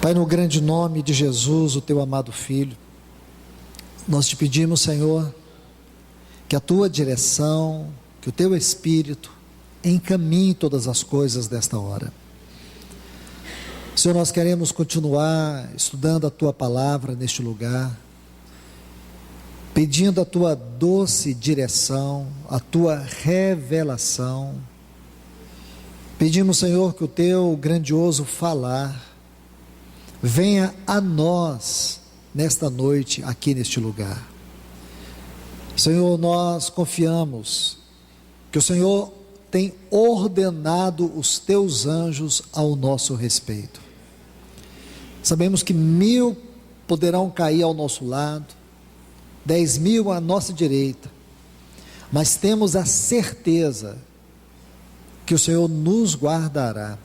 Pai, no grande nome de Jesus, o teu amado Filho, nós te pedimos, Senhor, que a tua direção, que o teu Espírito encaminhe todas as coisas desta hora. Senhor, nós queremos continuar estudando a tua palavra neste lugar, pedindo a tua doce direção, a tua revelação. Pedimos, Senhor, que o teu grandioso falar venha a nós nesta noite, aqui neste lugar. Senhor, nós confiamos que o Senhor tem ordenado os teus anjos ao nosso respeito. Sabemos que 1000 poderão cair ao nosso lado, 10.000 à nossa direita, mas temos a certeza que o Senhor nos guardará.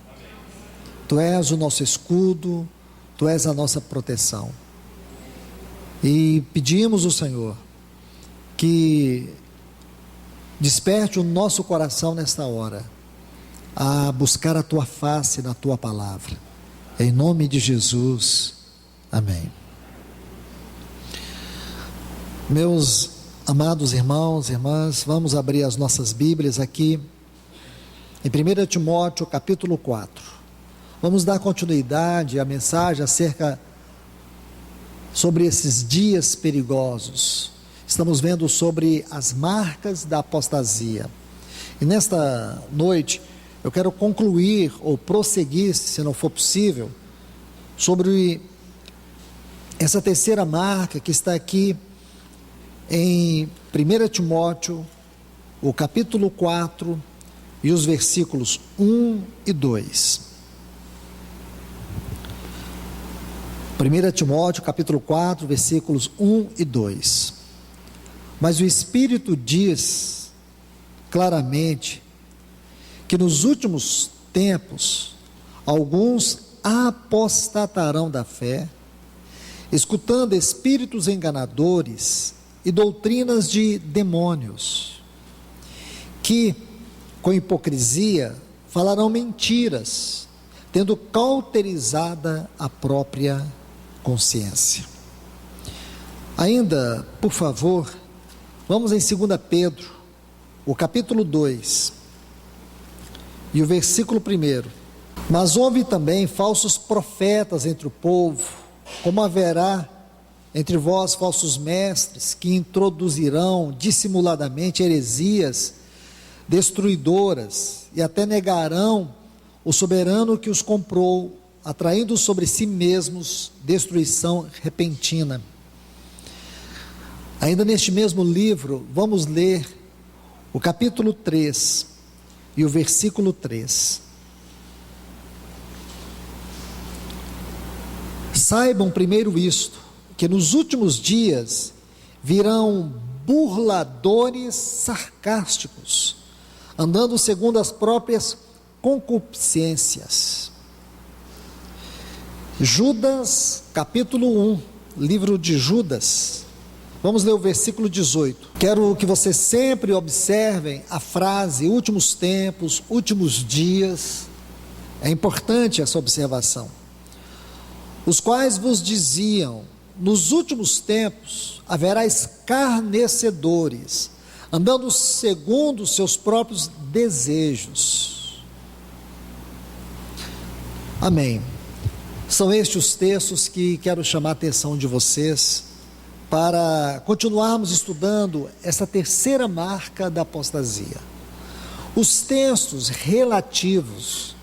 Tu és o nosso escudo, tu és a nossa proteção. E pedimos ao Senhor que desperte o nosso coração nesta hora a buscar a tua face na tua palavra. Em nome de Jesus, amém. Meus amados irmãos e irmãs, vamos abrir as nossas Bíblias aqui em 1 Timóteo capítulo 4. Vamos dar continuidade à mensagem sobre esses dias perigosos. Estamos vendo sobre as marcas da apostasia. E nesta noite eu quero concluir ou prosseguir, se não for possível, sobre essa terceira marca que está aqui em 1 Timóteo, o capítulo 4 e os versículos 1 e 2. 1 Timóteo, capítulo 4, versículos 1 e 2. Mas o Espírito diz claramente que nos últimos tempos alguns apostatarão da fé, escutando espíritos enganadores e doutrinas de demônios, que com hipocrisia falarão mentiras, tendo cauterizada a própria consciência. Ainda, por favor, vamos em 2 Pedro, o capítulo 2, e o versículo 1. Mas houve também falsos profetas entre o povo, como haverá entre vós falsos mestres, que introduzirão dissimuladamente heresias destruidoras, e até negarão o soberano que os comprou, atraindo sobre si mesmos destruição repentina. Ainda neste mesmo livro, vamos ler o capítulo 3 e o versículo 3. Saibam primeiro isto, que nos últimos dias virão burladores sarcásticos, andando segundo as próprias concupiscências. Judas, capítulo 1, livro de Judas. Vamos ler o versículo 18. Quero que vocês sempre observem a frase últimos tempos, últimos dias. É importante essa observação. Os quais vos diziam: nos últimos tempos haverá escarnecedores, andando segundo os seus próprios desejos. Amém. São estes os textos que quero chamar a atenção de vocês para continuarmos estudando essa terceira marca da apostasia. Os textos relativos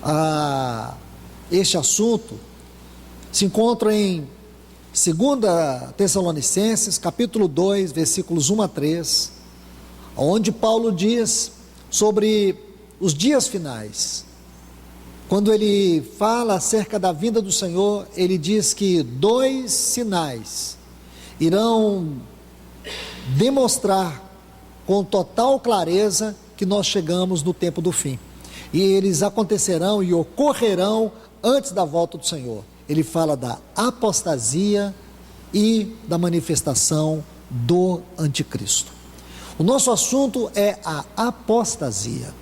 a este assunto se encontram em 2 Tessalonicenses, capítulo 2, versículos 1 a 3, onde Paulo diz sobre os dias finais. Quando ele fala acerca da vinda do Senhor, ele diz que 2 sinais irão demonstrar com total clareza que nós chegamos no tempo do fim. E eles acontecerão e ocorrerão antes da volta do Senhor. Ele fala da apostasia e da manifestação do anticristo. O nosso assunto é a apostasia.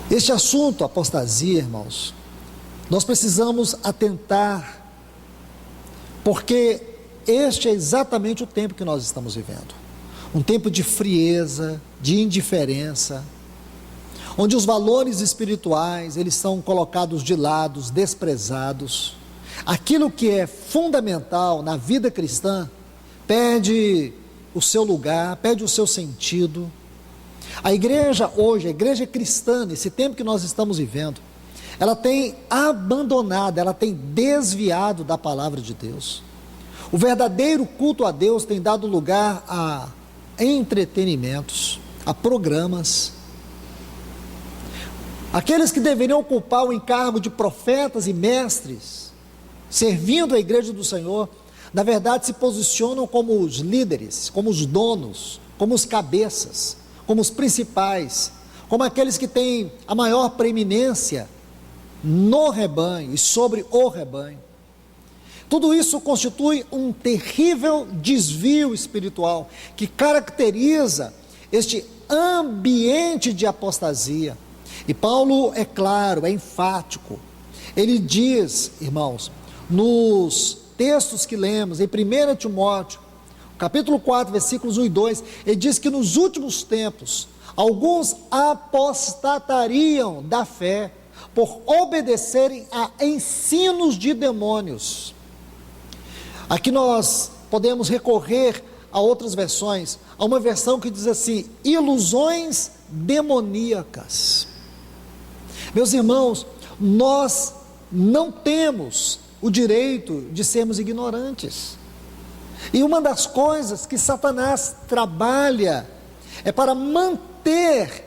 Este assunto, apostasia, irmãos, Nós precisamos atentar, porque este é exatamente o tempo que nós estamos vivendo. Um tempo de frieza, de indiferença, onde os valores espirituais, eles são colocados de lado, desprezados. Aquilo que é fundamental na vida cristã, perde o seu lugar, perde o seu sentido. A igreja hoje, a igreja cristã, nesse tempo que nós estamos vivendo, ela tem abandonado, ela tem desviado da palavra de Deus. O verdadeiro culto a Deus tem dado lugar a entretenimentos, a programas. Aqueles que deveriam ocupar o encargo de profetas e mestres, servindo a igreja do Senhor, na verdade se posicionam como os líderes, como os donos, como os cabeças, como os principais, como aqueles que têm a maior preeminência no rebanho e sobre o rebanho. Tudo isso constitui um terrível desvio espiritual que caracteriza este ambiente de apostasia. E Paulo é claro, é enfático. Ele diz, irmãos, nos textos que lemos em 1 Timóteo, capítulo 4, versículos 1 e 2, ele diz que nos últimos tempos, alguns apostatariam da fé, por obedecerem a ensinos de demônios. Aqui nós podemos recorrer a outras versões, a uma versão que diz assim, ilusões demoníacas. Meus irmãos, nós não temos o direito de sermos ignorantes. E uma das coisas que Satanás trabalha é para manter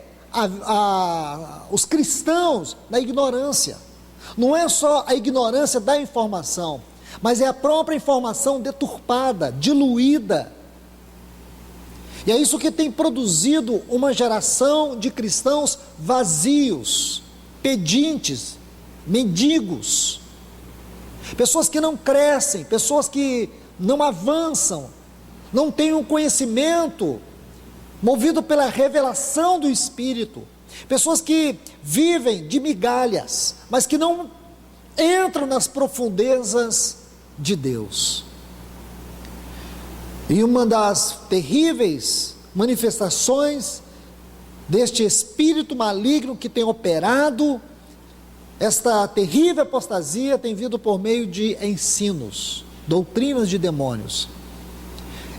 os cristãos na ignorância. Não é só a ignorância da informação, mas é a própria informação deturpada, diluída. E é isso que tem produzido uma geração de cristãos vazios, pedintes, mendigos, pessoas que não crescem, pessoas que não avançam, não têm um conhecimento movido pela revelação do Espírito, pessoas que vivem de migalhas, mas que não entram nas profundezas de Deus. E uma das terríveis manifestações deste espírito maligno que tem operado, esta terrível apostasia tem vindo por meio de ensinos, doutrinas de demônios,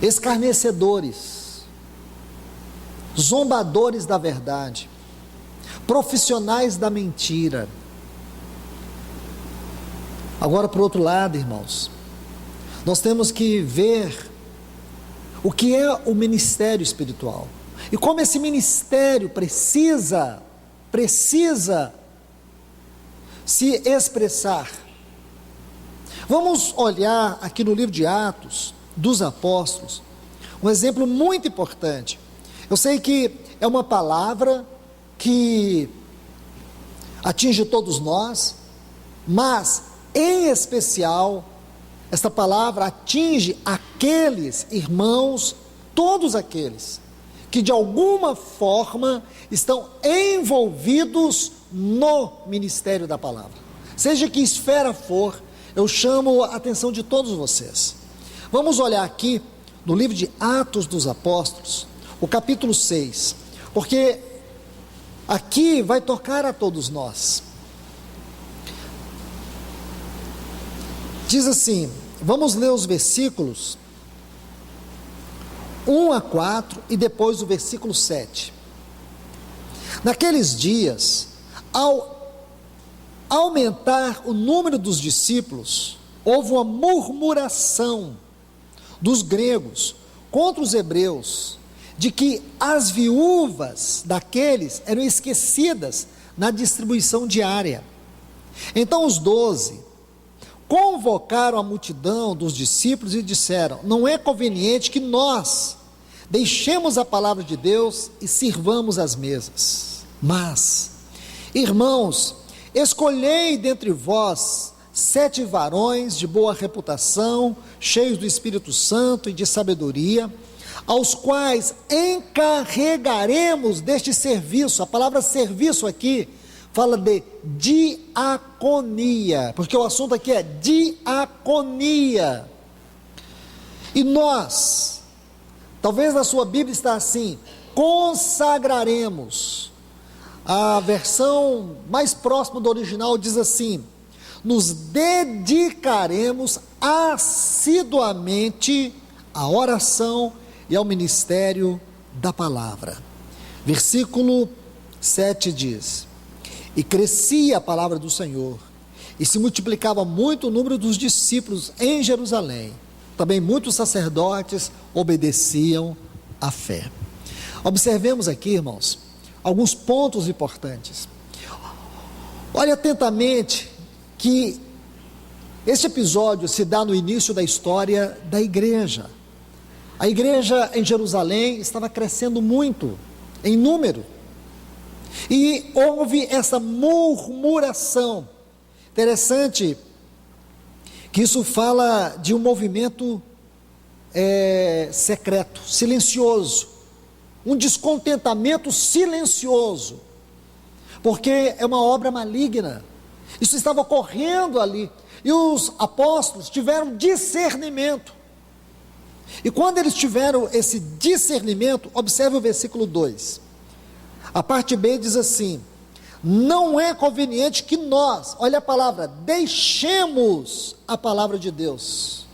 escarnecedores, zombadores da verdade, profissionais da mentira. Agora, por outro lado, irmãos, nós temos que ver o que é o ministério espiritual e como esse ministério precisa se expressar. Vamos olhar aqui no livro de Atos dos Apóstolos, um exemplo muito importante. Eu sei que é uma palavra que atinge todos nós, mas em especial, esta palavra atinge aqueles irmãos, todos aqueles que de alguma forma estão envolvidos no ministério da palavra. Seja que esfera for, eu chamo a atenção de todos vocês. Vamos olhar aqui no livro de Atos dos Apóstolos, o capítulo 6, porque aqui vai tocar a todos nós. Diz assim, vamos ler os versículos 1 a 4 e depois o versículo 7. Naqueles dias, ao aumentar o número dos discípulos, houve uma murmuração dos gregos contra os hebreus, de que as viúvas daqueles eram esquecidas na distribuição diária. Então os 12 convocaram a multidão dos discípulos e disseram: não é conveniente que nós deixemos a palavra de Deus e sirvamos as mesas. Mas, irmãos, escolhei dentre vós 7 varões de boa reputação, cheios do Espírito Santo e de sabedoria, aos quais encarregaremos deste serviço. A palavra serviço aqui fala de diaconia, porque o assunto aqui é diaconia. E nós, talvez na sua Bíblia está assim, consagraremos. A versão mais próxima do original diz assim: nos dedicaremos assiduamente à oração e ao ministério da palavra. Versículo 7 diz: e crescia a palavra do Senhor, e se multiplicava muito o número dos discípulos em Jerusalém. Também muitos sacerdotes obedeciam à fé. Observemos aqui, irmãos, alguns pontos importantes. Olhe atentamente que este episódio se dá no início da história da igreja. A igreja em Jerusalém estava crescendo muito em número, e houve essa murmuração. Interessante que isso fala de um movimento secreto, silencioso, um descontentamento silencioso, porque é uma obra maligna. Isso estava ocorrendo ali, e os apóstolos tiveram discernimento. E quando eles tiveram esse discernimento, observe o versículo 2. A parte B diz assim: não é conveniente que nós, olha a palavra, deixemos a palavra de Deus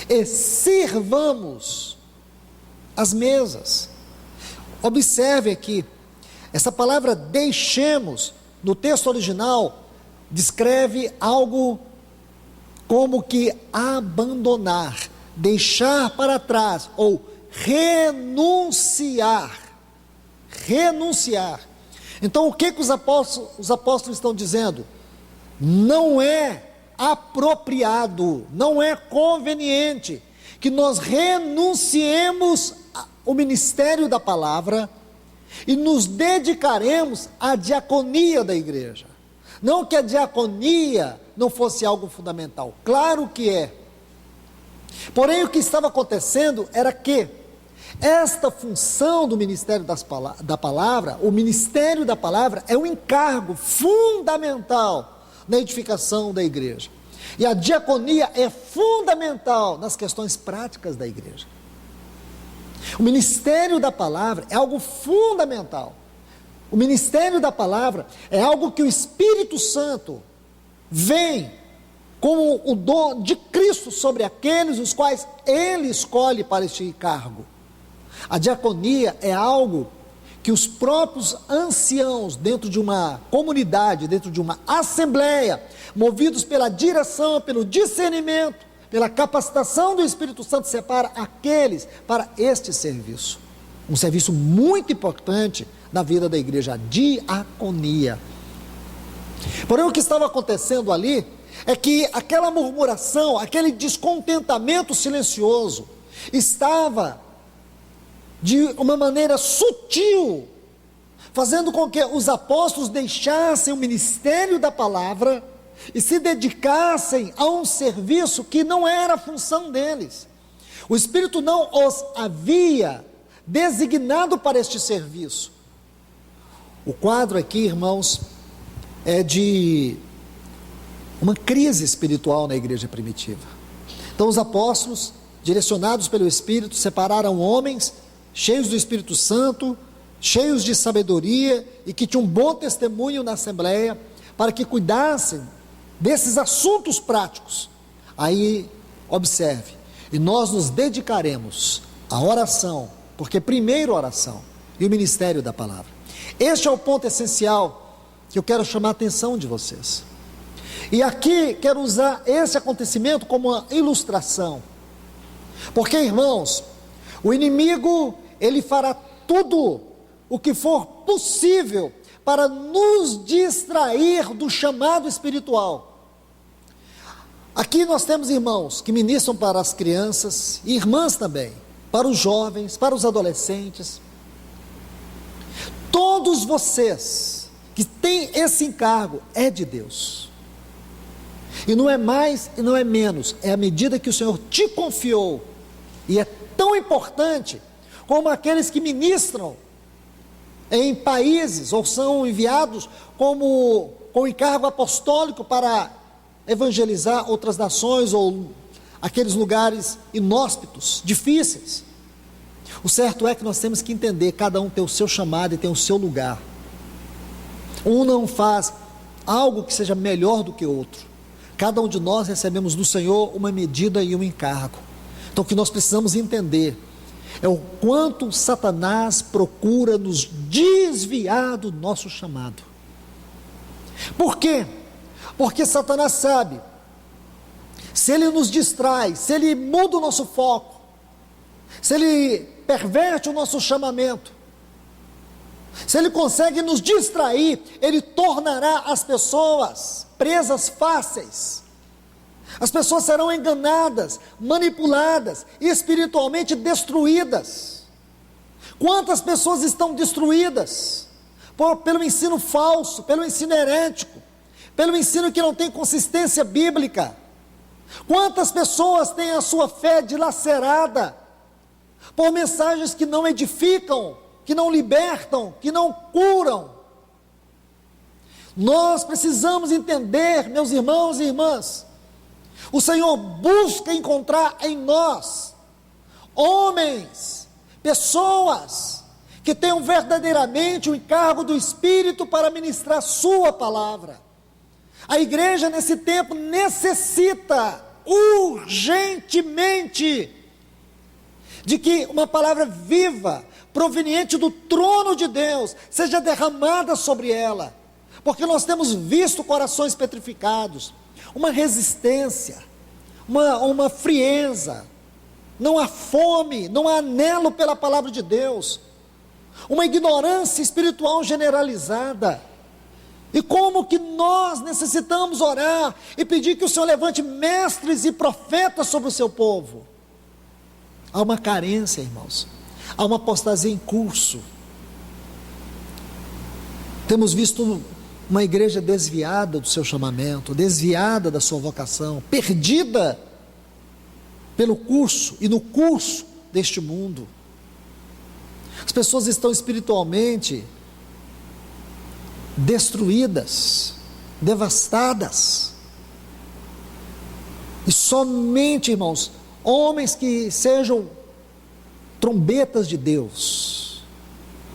e sirvamos as mesas. Observe aqui, essa palavra deixemos, no texto original, descreve algo como que abandonar, deixar para trás, ou renunciar. Então o que os apóstolos estão dizendo? Não é apropriado, não é conveniente que nós renunciemos ao ministério da palavra e nos dedicaremos à diaconia da igreja. Não que a diaconia não fosse algo fundamental, claro que é. Porém, o que estava acontecendo era que esta função do ministério da palavra, o ministério da palavra é um encargo fundamental na edificação da igreja. E a diaconia é fundamental nas questões práticas da igreja. O ministério da palavra é algo fundamental. O ministério da palavra é algo que o Espírito Santo vem como o dom de Cristo sobre aqueles os quais Ele escolhe para este cargo. A diaconia é algo que os próprios anciãos dentro de uma comunidade, dentro de uma assembleia, movidos pela direção, pelo discernimento, pela capacitação do Espírito Santo, separa aqueles para este serviço. Um serviço muito importante na vida da igreja, a diaconia. Porém, o que estava acontecendo ali é que aquela murmuração, aquele descontentamento silencioso, estava de uma maneira sutil, fazendo com que os apóstolos deixassem o ministério da palavra e se dedicassem a um serviço que não era a função deles. O Espírito não os havia designado para este serviço. O quadro aqui, irmãos, é de uma crise espiritual na igreja primitiva. Então os apóstolos, direcionados pelo Espírito, separaram homens cheios do Espírito Santo, cheios de sabedoria e que tinham um bom testemunho na assembleia, para que cuidassem desses assuntos práticos. Aí, observe, e nós nos dedicaremos à oração, porque primeiro a oração e o ministério da palavra. Este é o ponto essencial que eu quero chamar a atenção de vocês. E aqui quero usar esse acontecimento como uma ilustração, porque, irmãos, o inimigo, ele fará tudo o que for possível para nos distrair do chamado espiritual. Aqui nós temos irmãos que ministram para as crianças, e irmãs também, para os jovens, para os adolescentes. Todos vocês que têm esse encargo é de Deus. E não é mais e não é menos, é a medida que o Senhor te confiou. E é tão importante como aqueles que ministram em países, ou são enviados como com encargo apostólico para evangelizar outras nações ou aqueles lugares inóspitos, difíceis. O certo é que nós temos que entender, cada um tem o seu chamado e tem o seu lugar. Um não faz algo que seja melhor do que o outro. Cada um de nós recebemos do Senhor uma medida e um encargo. Então o que nós precisamos entender é o quanto Satanás procura nos desviar do nosso chamado. Por quê? Porque Satanás sabe, se ele nos distrai, se ele muda o nosso foco, se ele perverte o nosso chamamento, se ele consegue nos distrair, ele tornará as pessoas presas fáceis. As pessoas serão enganadas, manipuladas, espiritualmente destruídas. Quantas pessoas estão destruídas pelo ensino falso, pelo ensino herético, pelo ensino que não tem consistência bíblica? Quantas pessoas têm a sua fé dilacerada por mensagens que não edificam, que não libertam, que não curam? Nós precisamos entender, meus irmãos e irmãs, o Senhor busca encontrar em nós homens, pessoas que tenham verdadeiramente o encargo do Espírito para ministrar sua palavra. A igreja nesse tempo necessita urgentemente de que uma palavra viva, proveniente do trono de Deus, seja derramada sobre ela, porque nós temos visto corações petrificados, uma resistência, uma frieza, não há fome, não há anelo pela palavra de Deus, uma ignorância espiritual generalizada. E como que nós necessitamos orar e pedir que o Senhor levante mestres e profetas sobre o seu povo? Há uma carência, irmãos, há uma apostasia em curso. Temos visto uma igreja desviada do seu chamamento, desviada da sua vocação, perdida pelo curso e no curso deste mundo. As pessoas estão espiritualmente destruídas, devastadas, e somente, irmãos, homens que sejam trombetas de Deus,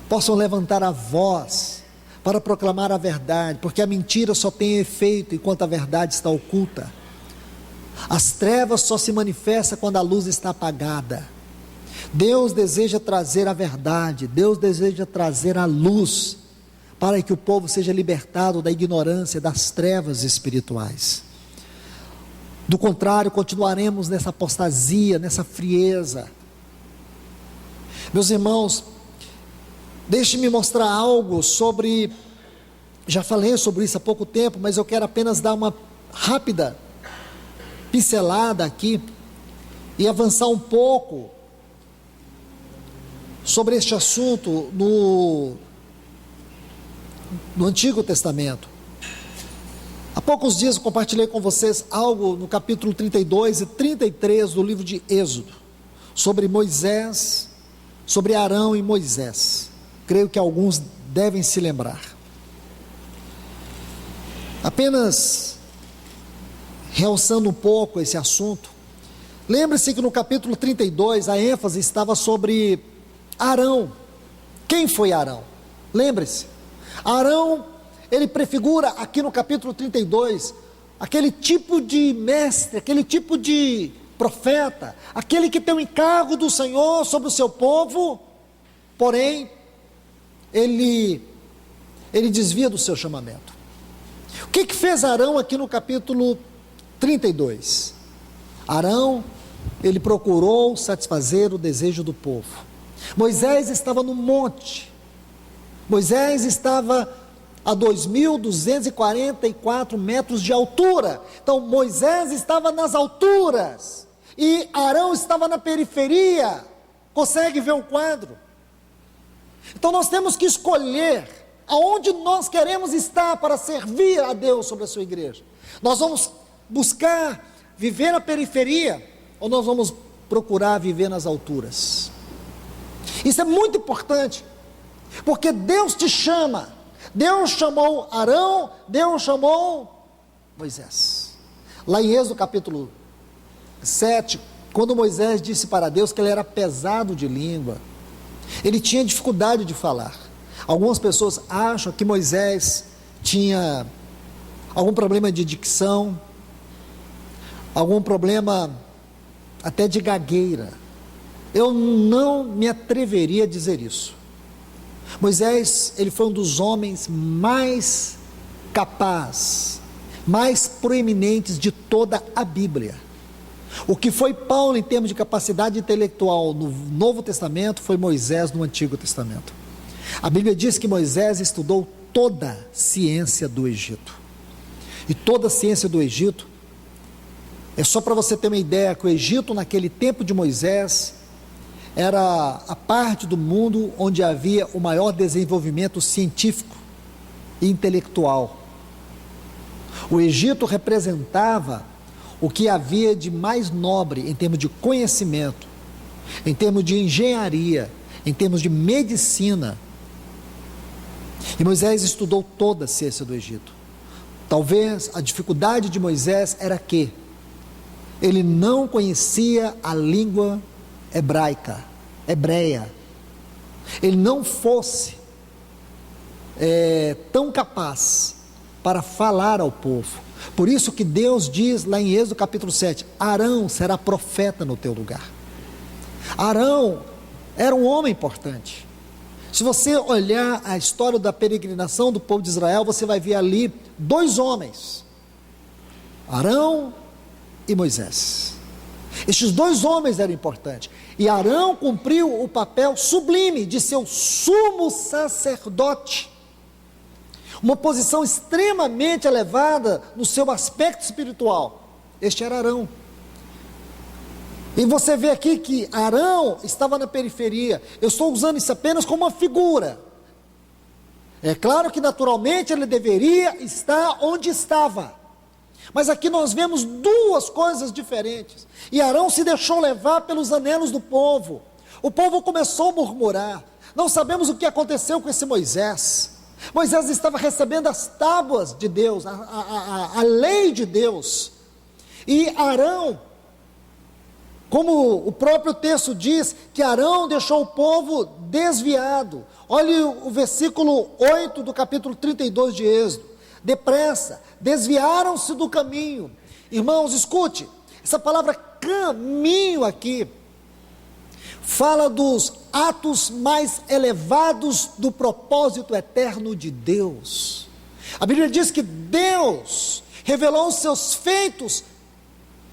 possam levantar a voz para proclamar a verdade, porque a mentira só tem efeito enquanto a verdade está oculta. As trevas só se manifestam quando a luz está apagada. Deus deseja trazer a verdade, Deus deseja trazer a luz, para que o povo seja libertado da ignorância, das trevas espirituais. Do contrário, continuaremos nessa apostasia, nessa frieza. Meus irmãos, deixe-me mostrar algo sobre, já falei sobre isso há pouco tempo, mas eu quero apenas dar uma rápida pincelada aqui, e avançar um pouco sobre este assunto no Antigo Testamento. Há poucos dias eu compartilhei com vocês algo no capítulo 32 e 33 do livro de Êxodo, sobre Moisés, sobre Arão e Moisés. Creio que alguns devem se lembrar. Apenas realçando um pouco esse assunto, lembre-se que no capítulo 32 a ênfase estava sobre Arão. Quem foi Arão? Lembre-se, Arão, ele prefigura aqui no capítulo 32, aquele tipo de mestre, aquele tipo de profeta, aquele que tem o encargo do Senhor sobre o seu povo, porém, ele desvia do seu chamamento. O que fez Arão aqui no capítulo 32? Arão, ele procurou satisfazer o desejo do povo. Moisés estava no monte, Moisés estava a 2.244 metros de altura, então Moisés estava nas alturas, e Arão estava na periferia. Consegue ver o quadro? Então nós temos que escolher aonde nós queremos estar para servir a Deus sobre a sua igreja. Nós vamos buscar viver na periferia, ou nós vamos procurar viver nas alturas? Isso é muito importante, Porque Deus te chama. Deus chamou Arão, Deus chamou Moisés. Lá em Êxodo capítulo 7, quando Moisés disse para Deus que ele era pesado de língua, ele tinha dificuldade de falar. Algumas pessoas acham que Moisés tinha algum problema de dicção, algum problema até de gagueira. Eu não me atreveria a dizer isso. Moisés, ele foi um dos homens mais capazes, mais proeminentes de toda a Bíblia. O que foi Paulo em termos de capacidade intelectual no Novo Testamento, foi Moisés no Antigo Testamento. A Bíblia diz que Moisés estudou toda a ciência do Egito. E toda a ciência do Egito, é só para você ter uma ideia, que o Egito naquele tempo de Moisés era a parte do mundo onde havia o maior desenvolvimento científico e intelectual. O Egito representava o que havia de mais nobre em termos de conhecimento, em termos de engenharia, em termos de medicina. E Moisés estudou toda a ciência do Egito. Talvez a dificuldade de Moisés era que ele não conhecia a língua hebreia. Ele não fosse tão capaz para falar ao povo. Por isso que Deus diz lá em Êxodo capítulo 7, Arão será profeta no teu lugar. Arão era um homem importante. Se você olhar a história da peregrinação do povo de Israel, você vai ver ali dois homens, Arão e Moisés. Estes dois homens eram importantes, e Arão cumpriu o papel sublime de ser o sumo sacerdote, uma posição extremamente elevada no seu aspecto espiritual. Este era Arão. E você vê aqui que Arão estava na periferia. Eu estou usando isso apenas como uma figura. É claro que naturalmente ele deveria estar onde estava, mas aqui nós vemos duas coisas diferentes. E Arão se deixou levar pelos anelos do povo. O povo começou a murmurar. Não sabemos o que aconteceu com esse Moisés. Moisés estava recebendo as tábuas de Deus, a lei de Deus. E Arão, como o próprio texto diz, que Arão deixou o povo desviado. Olhe o versículo 8 do capítulo 32 de Êxodo. Depressa, desviaram-se do caminho. Irmãos, escute, essa palavra caminho aqui fala dos atos mais elevados do propósito eterno de Deus. A Bíblia diz que Deus revelou os seus feitos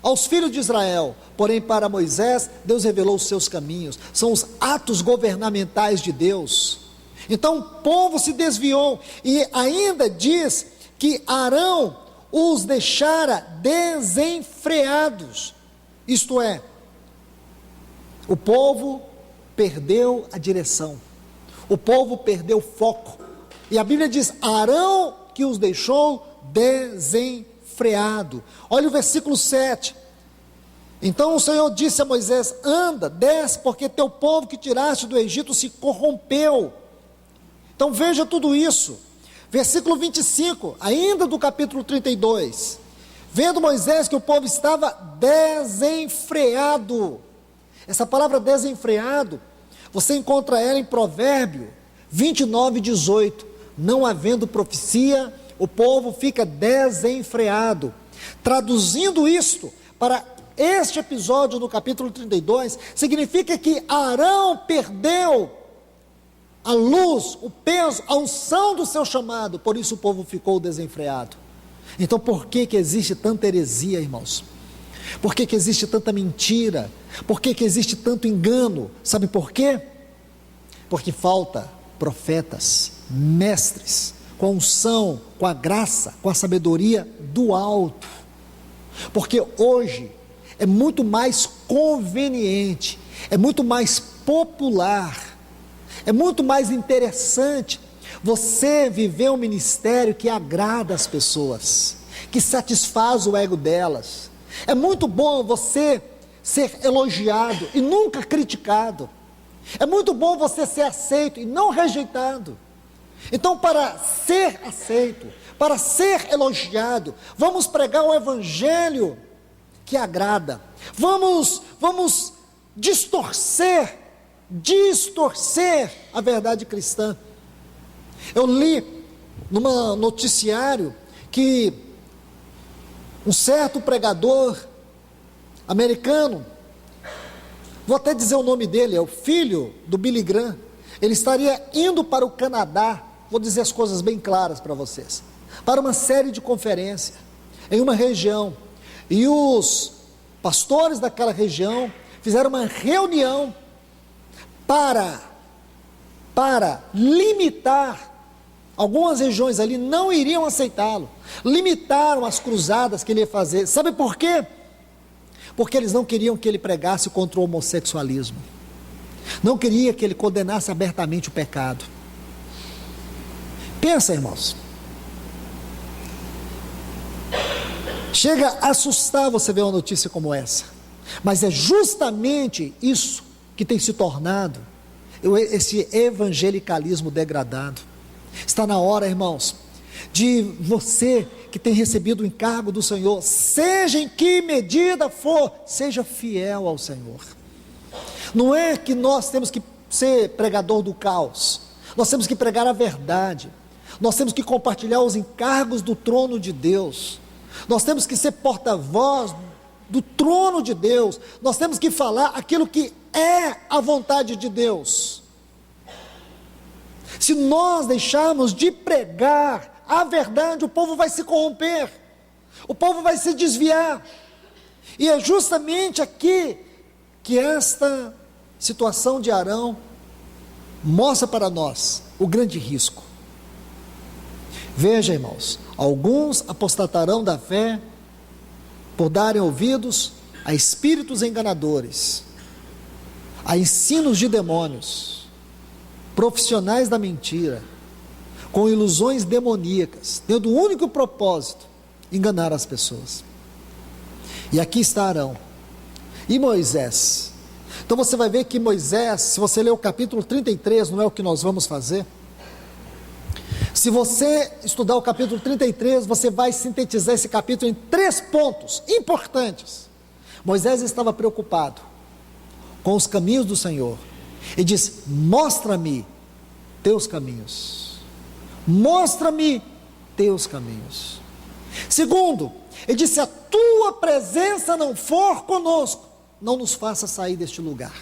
aos filhos de Israel, porém para Moisés, Deus revelou os seus caminhos. São os atos governamentais de Deus. Então o povo se desviou, e ainda diz que Arão os deixara desenfreados, isto é, o povo perdeu a direção, o povo perdeu o foco, e a Bíblia diz, Arão que os deixou desenfreado. Olha o versículo 7, então o Senhor disse a Moisés, anda, desce, porque teu povo que tiraste do Egito se corrompeu. Então veja tudo isso, versículo 25, ainda do capítulo 32, vendo Moisés que o povo estava desenfreado. Essa palavra desenfreado, você encontra ela em Provérbio 29:18, não havendo profecia, o povo fica desenfreado. Traduzindo isto para este episódio no capítulo 32, significa que Arão perdeu a luz, o peso, a unção do seu chamado, por isso o povo ficou desenfreado. Então por que existe tanta heresia, irmãos? Por que existe tanta mentira? Por que existe tanto engano? Sabe por quê? Porque falta profetas, mestres, com a unção, com a graça, com a sabedoria do alto. Porque hoje é muito mais conveniente, é muito mais popular, é muito mais interessante você viver um ministério que agrada as pessoas, que satisfaz o ego delas. É muito bom você ser elogiado e nunca criticado. É muito bom você ser aceito e não rejeitado. Então, para ser aceito, para ser elogiado, vamos pregar o evangelho que agrada. Vamos distorcer a verdade cristã. Eu li num noticiário que um certo pregador americano, vou até dizer o nome dele, é o filho do Billy Graham, ele estaria indo para o Canadá, vou dizer as coisas bem claras para vocês, para uma série de conferências, em uma região, e os pastores daquela região fizeram uma reunião para limitar, algumas regiões ali não iriam aceitá-lo, limitaram as cruzadas que ele ia fazer. Sabe por quê? Porque eles não queriam que ele pregasse contra o homossexualismo, não queria que ele condenasse abertamente o pecado. Pensa, irmãos, chega a assustar você ver uma notícia como essa, mas é justamente isso que tem se tornado esse evangelicalismo degradado. Está na hora, irmãos, de você que tem recebido o encargo do Senhor, seja em que medida for, seja fiel ao Senhor. Não é que nós temos que ser pregador do caos, nós temos que pregar a verdade, nós temos que compartilhar os encargos do trono de Deus, nós temos que ser porta-voz do trono de Deus, nós temos que falar aquilo que é a vontade de Deus. Se nós deixarmos de pregar a verdade, o povo vai se corromper, o povo vai se desviar, e é justamente aqui que esta situação de Arão mostra para nós o grande risco. Veja, irmãos, alguns apostatarão da fé por darem ouvidos a espíritos enganadores, a ensinos de demônios, profissionais da mentira, com ilusões demoníacas, tendo o único propósito, enganar as pessoas. E aqui está Arão e Moisés. Então você vai ver que Moisés, se você ler o capítulo 33, não é o que nós vamos fazer. Se você estudar o capítulo 33, você vai sintetizar esse capítulo em 3 pontos importantes. Moisés estava preocupado com os caminhos do Senhor, e diz: mostra-me teus caminhos, mostra-me teus caminhos. Segundo, ele disse: a tua presença não for conosco, não nos faça sair deste lugar.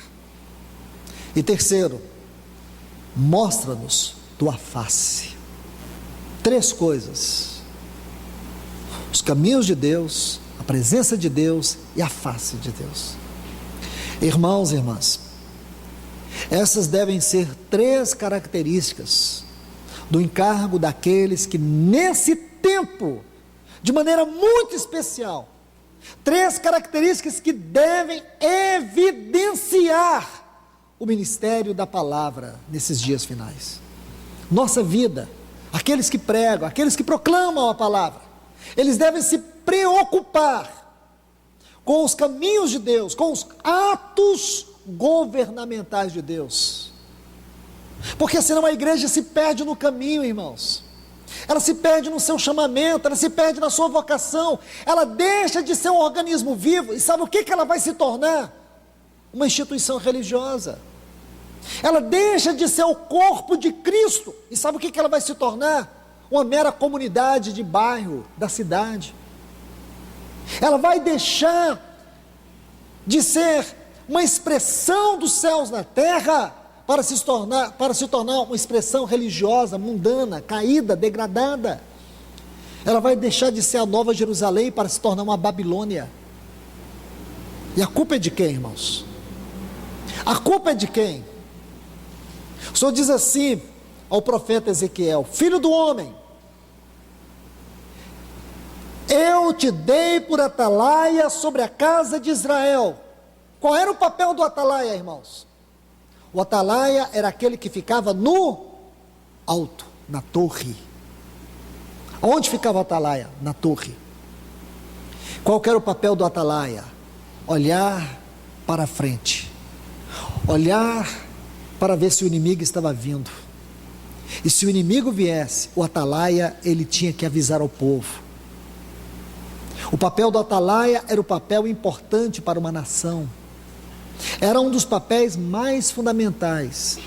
E terceiro, mostra-nos tua face. 3 coisas: os caminhos de Deus, a presença de Deus e a face de Deus. Irmãos e irmãs, essas devem ser 3 características do encargo daqueles que nesse tempo, de maneira muito especial, 3 características que devem evidenciar o ministério da palavra nesses dias finais. Nossa vida, aqueles que pregam, aqueles que proclamam a palavra, eles devem se preocupar com os caminhos de Deus, com os atos governamentais de Deus, porque senão a igreja se perde no caminho, irmãos. Ela se perde no seu chamamento, ela se perde na sua vocação, ela deixa de ser um organismo vivo, e sabe o que ela vai se tornar? Uma instituição religiosa. Ela deixa de ser o corpo de Cristo, e sabe o que ela vai se tornar? Uma mera comunidade de bairro, da cidade. Ela vai deixar de ser uma expressão dos céus na terra, para se tornar uma expressão religiosa, mundana, caída, degradada. Ela vai deixar de ser a Nova Jerusalém para se tornar uma Babilônia. E a culpa é de quem, irmãos? A culpa é de quem? O Senhor diz assim ao profeta Ezequiel: filho do homem, eu te dei por atalaia sobre a casa de Israel. Qual era o papel do atalaia, irmãos? O atalaia era aquele que ficava no alto, na torre. Onde ficava o atalaia? Na torre. Qual era o papel do atalaia? Olhar para frente, olhar para ver se o inimigo estava vindo. E se o inimigo viesse, o atalaia, ele tinha que avisar ao povo. O papel do atalaia era o papel importante para uma nação. Era um dos papéis mais fundamentais.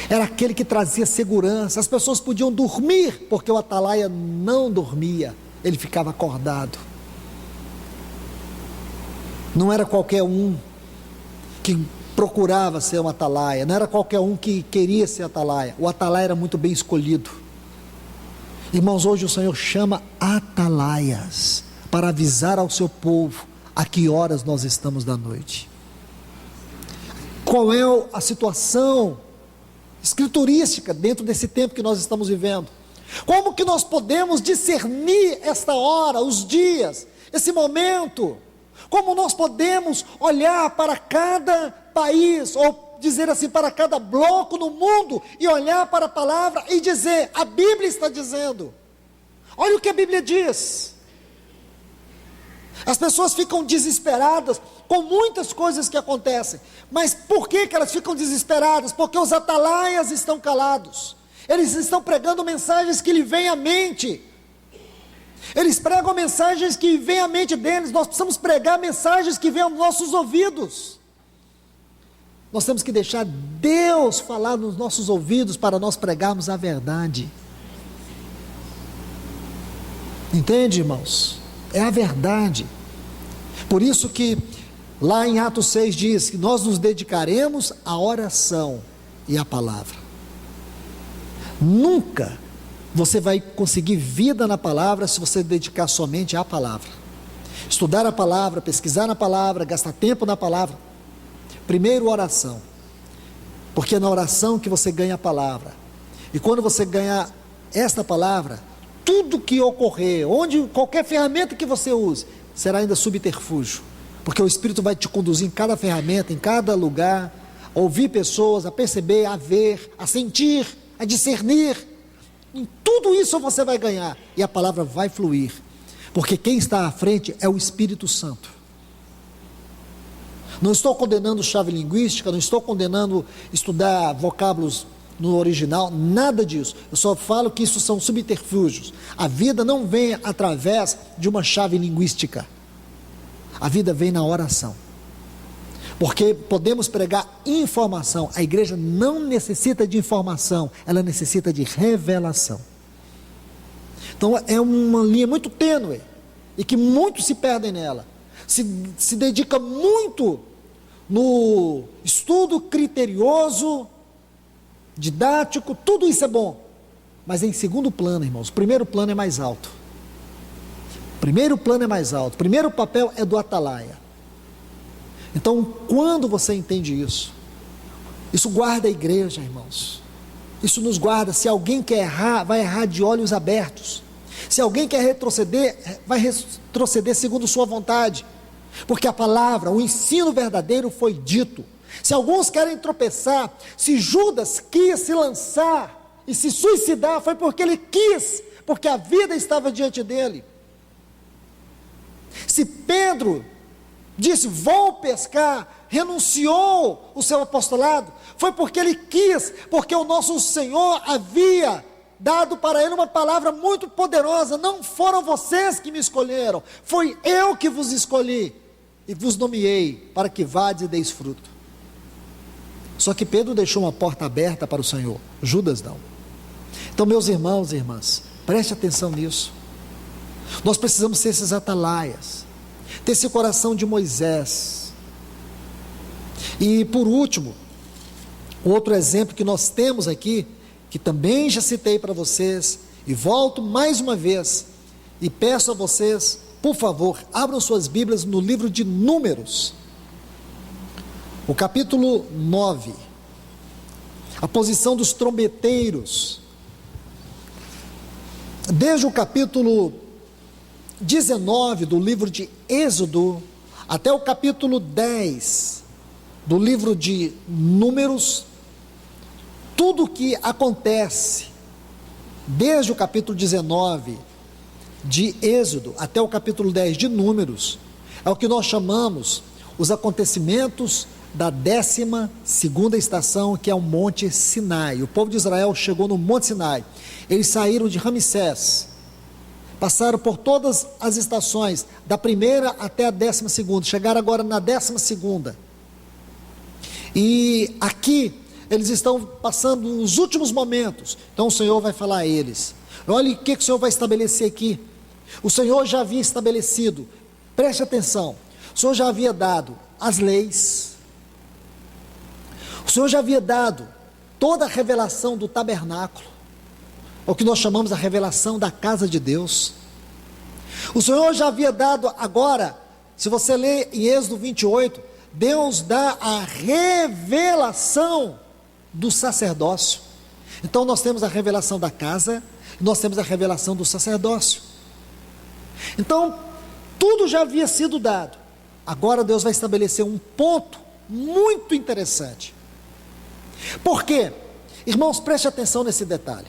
Era aquele que trazia segurança. As pessoas podiam dormir, porque o atalaia não dormia. Ele ficava acordado. Não era qualquer um que procurava ser um atalaia. Não era qualquer um que queria ser atalaia. O atalaia era muito bem escolhido. Irmãos, hoje o Senhor chama atalaias para avisar ao seu povo a que horas nós estamos da noite. Qual é a situação escriturística dentro desse tempo que nós estamos vivendo? Como que nós podemos discernir esta hora, os dias, esse momento? Como nós podemos olhar para cada país, ou dizer assim, para cada bloco no mundo, e olhar para a palavra e dizer, a Bíblia está dizendo, olha o que a Bíblia diz. As pessoas ficam desesperadas com muitas coisas que acontecem, mas por que elas ficam desesperadas? Porque os atalaias estão calados, eles estão pregando mensagens que lhe vêm à mente, eles pregam mensagens que vêm à mente deles. Nós precisamos pregar mensagens que vêm aos nossos ouvidos, nós temos que deixar Deus falar nos nossos ouvidos para nós pregarmos a verdade, entende, irmãos? É a verdade. Por isso que lá em Atos 6 diz que nós nos dedicaremos à oração e à palavra. Nunca você vai conseguir vida na palavra se você dedicar somente à palavra. Estudar a palavra, pesquisar na palavra, gastar tempo na palavra. Primeiro, oração. Porque é na oração que você ganha a palavra. E quando você ganhar esta palavra, tudo que ocorrer, qualquer ferramenta que você use, será ainda subterfúgio, porque o Espírito vai te conduzir em cada ferramenta, em cada lugar, a ouvir pessoas, a perceber, a ver, a sentir, a discernir. Em tudo isso você vai ganhar, e a palavra vai fluir, porque quem está à frente é o Espírito Santo. Não estou condenando chave linguística, não estou condenando estudar vocábulos no original, nada disso. Eu só falo que isso são subterfúgios. A vida não vem através de uma chave linguística. A vida vem na oração. Porque podemos pregar informação. A igreja não necessita de informação, ela necessita de revelação. Então é uma linha muito tênue e que muitos se perdem nela. Se dedica muito no estudo criterioso, didático, tudo isso é bom, mas em segundo plano, irmãos. O primeiro plano é mais alto. O primeiro plano é mais alto. O primeiro papel é do atalaia. Então, quando você entende isso, isso guarda a igreja, irmãos. Isso nos guarda. Se alguém quer errar, vai errar de olhos abertos. Se alguém quer retroceder, vai retroceder segundo sua vontade, porque a palavra, o ensino verdadeiro foi dito. Se alguns querem tropeçar, se Judas quis se lançar e se suicidar, foi porque ele quis, porque a vida estava diante dele. Se Pedro disse, vou pescar, renunciou o seu apostolado, foi porque ele quis, porque o nosso Senhor havia dado para ele uma palavra muito poderosa. Não foram vocês que me escolheram, foi eu que vos escolhi e vos nomeei para que vades e deis fruto. Só que Pedro deixou uma porta aberta para o Senhor, Judas não. Então, meus irmãos e irmãs, preste atenção nisso. Nós precisamos ser esses atalaias, ter esse coração de Moisés. E por último, outro exemplo que nós temos aqui, que também já citei para vocês, e volto mais uma vez, e peço a vocês, por favor, abram suas Bíblias no livro de Números, o capítulo 9, a posição dos trombeteiros, desde o capítulo 19 do livro de Êxodo, até o capítulo 10 do livro de Números, tudo que acontece, desde o capítulo 19 de Êxodo até o capítulo 10 de Números, é o que nós chamamos os acontecimentos da 12ª estação, que é o Monte Sinai. O povo de Israel chegou no Monte Sinai. Eles saíram de Ramsés, passaram por todas as estações, da primeira até a 12ª, chegaram agora na 12ª. E aqui eles estão passando os últimos momentos. Então o Senhor vai falar a eles. Olha o que o Senhor vai estabelecer aqui. O Senhor já havia estabelecido, preste atenção, o Senhor já havia dado as leis, o Senhor já havia dado toda a revelação do tabernáculo, o que nós chamamos a revelação da casa de Deus. O Senhor já havia dado agora, se você ler em Êxodo 28, Deus dá a revelação do sacerdócio. Então nós temos a revelação da casa, nós temos a revelação do sacerdócio. Então, tudo já havia sido dado. Agora Deus vai estabelecer um ponto muito interessante. Por quê? Irmãos, preste atenção nesse detalhe.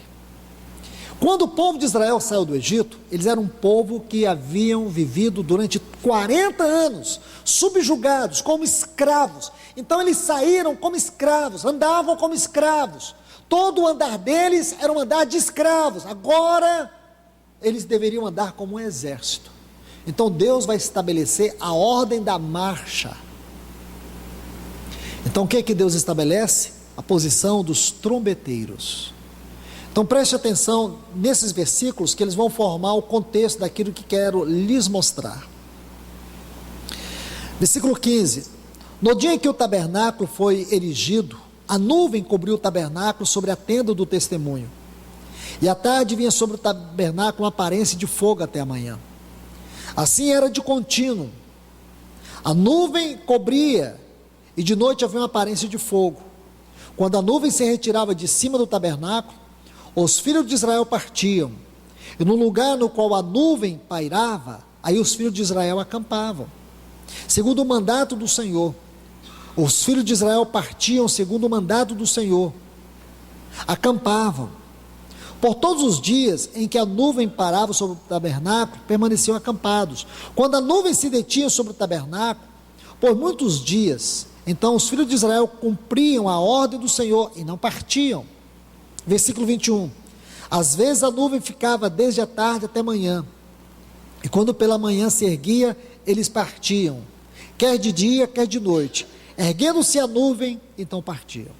Quando o povo de Israel saiu do Egito, eles eram um povo que haviam vivido durante 40 anos, subjugados, como escravos. Então eles saíram como escravos, andavam como escravos. Todo o andar deles era um andar de escravos. Agora eles deveriam andar como um exército. Então Deus vai estabelecer a ordem da marcha. Então o que é que Deus estabelece? A posição dos trombeteiros. Então preste atenção nesses versículos, que eles vão formar o contexto daquilo que quero lhes mostrar. Versículo 15: no dia em que o tabernáculo foi erigido, a nuvem cobriu o tabernáculo sobre a tenda do testemunho, e à tarde vinha sobre o tabernáculo uma aparência de fogo até a manhã. Assim era de contínuo. A nuvem cobria, e de noite havia uma aparência de fogo. Quando a nuvem se retirava de cima do tabernáculo, os filhos de Israel partiam, e no lugar no qual a nuvem pairava, aí os filhos de Israel acampavam, segundo o mandato do Senhor. Os filhos de Israel partiam segundo o mandato do Senhor, acampavam. Por todos os dias em que a nuvem parava sobre o tabernáculo, permaneciam acampados. Quando a nuvem se detinha sobre o tabernáculo, por muitos dias, então os filhos de Israel cumpriam a ordem do Senhor e não partiam. Versículo 21, às vezes a nuvem ficava desde a tarde até manhã, e quando pela manhã se erguia, eles partiam, quer de dia, quer de noite. Erguendo-se a nuvem, então partiam.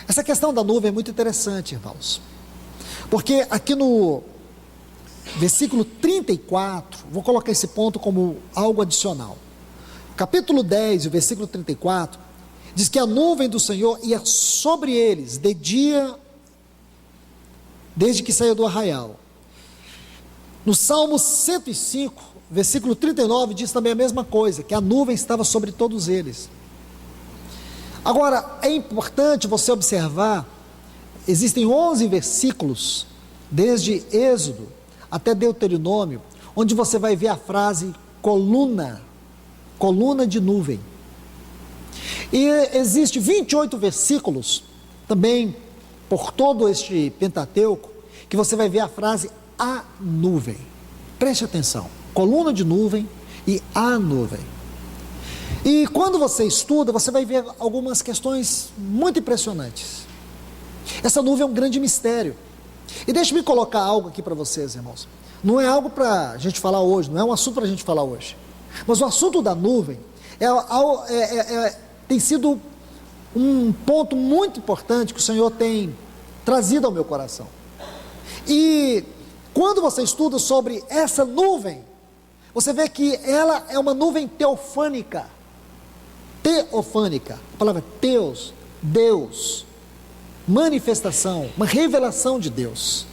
Essa questão da nuvem é muito interessante, irmãos, porque aqui no versículo 34, vou colocar esse ponto como algo adicional. Capítulo 10, o versículo 34, diz que a nuvem do Senhor ia sobre eles de dia, desde que saiu do arraial. No Salmo 105, versículo 39, diz também a mesma coisa, que a nuvem estava sobre todos eles. Agora, é importante você observar, existem 11 versículos, desde Êxodo até Deuteronômio, onde você vai ver a frase coluna de nuvem. E existe 28 versículos, também por todo este Pentateuco, que você vai ver a frase a nuvem. Preste atenção, coluna de nuvem e a nuvem. E quando você estuda, você vai ver algumas questões muito impressionantes. Essa nuvem é um grande mistério. E deixe-me colocar algo aqui para vocês, irmãos. Não é algo para a gente falar hoje, não é um assunto para a gente falar hoje. Mas o assunto da nuvem tem sido um ponto muito importante que o Senhor tem trazido ao meu coração. E quando você estuda sobre essa nuvem, você vê que ela é uma nuvem teofânica. Teofânica, a palavra teos, Deus, manifestação, uma revelação de Deus.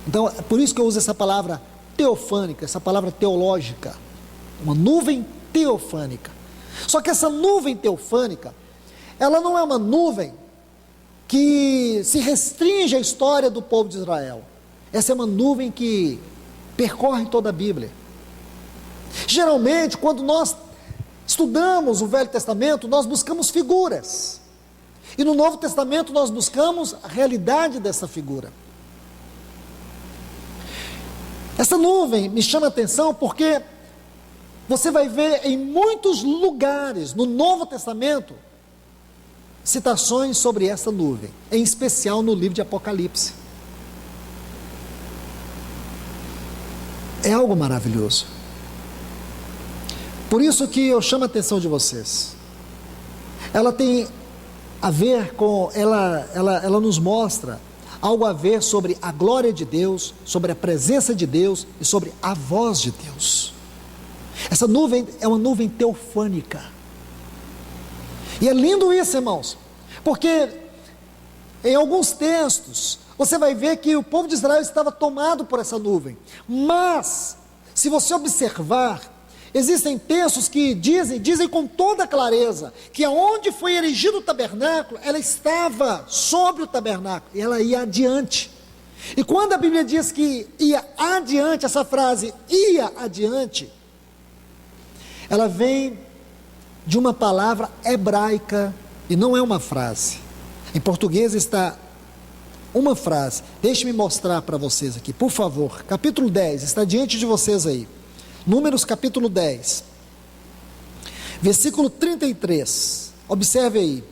Então, é por isso que eu uso essa palavra teofânica, essa palavra teológica, uma nuvem teofânica. Só que essa nuvem teofânica, ela não é uma nuvem que se restringe à história do povo de Israel. Essa é uma nuvem que percorre toda a Bíblia. Geralmente, quando nós estudamos o Velho Testamento, nós buscamos figuras. E no Novo Testamento nós buscamos a realidade dessa figura. Essa nuvem me chama a atenção porque você vai ver em muitos lugares no Novo Testamento citações sobre essa nuvem, em especial no livro de Apocalipse. É algo maravilhoso. Por isso que eu chamo a atenção de vocês. Ela tem a ver com, ela nos mostra algo a ver sobre a glória de Deus, sobre a presença de Deus e sobre a voz de Deus. Essa nuvem é uma nuvem teofânica. E é lindo isso, irmãos, porque em alguns textos você vai ver que o povo de Israel estava tomado por essa nuvem. Mas, se você observar, existem textos que dizem com toda clareza, que aonde foi erigido o tabernáculo, ela estava sobre o tabernáculo, e ela ia adiante. E quando a Bíblia diz que ia adiante, essa frase, ia adiante, ela vem de uma palavra hebraica, e não é uma frase. Em português está uma frase. Deixe-me mostrar para vocês aqui, por favor. Capítulo 10, está diante de vocês aí. Números capítulo 10, versículo 33, observe aí.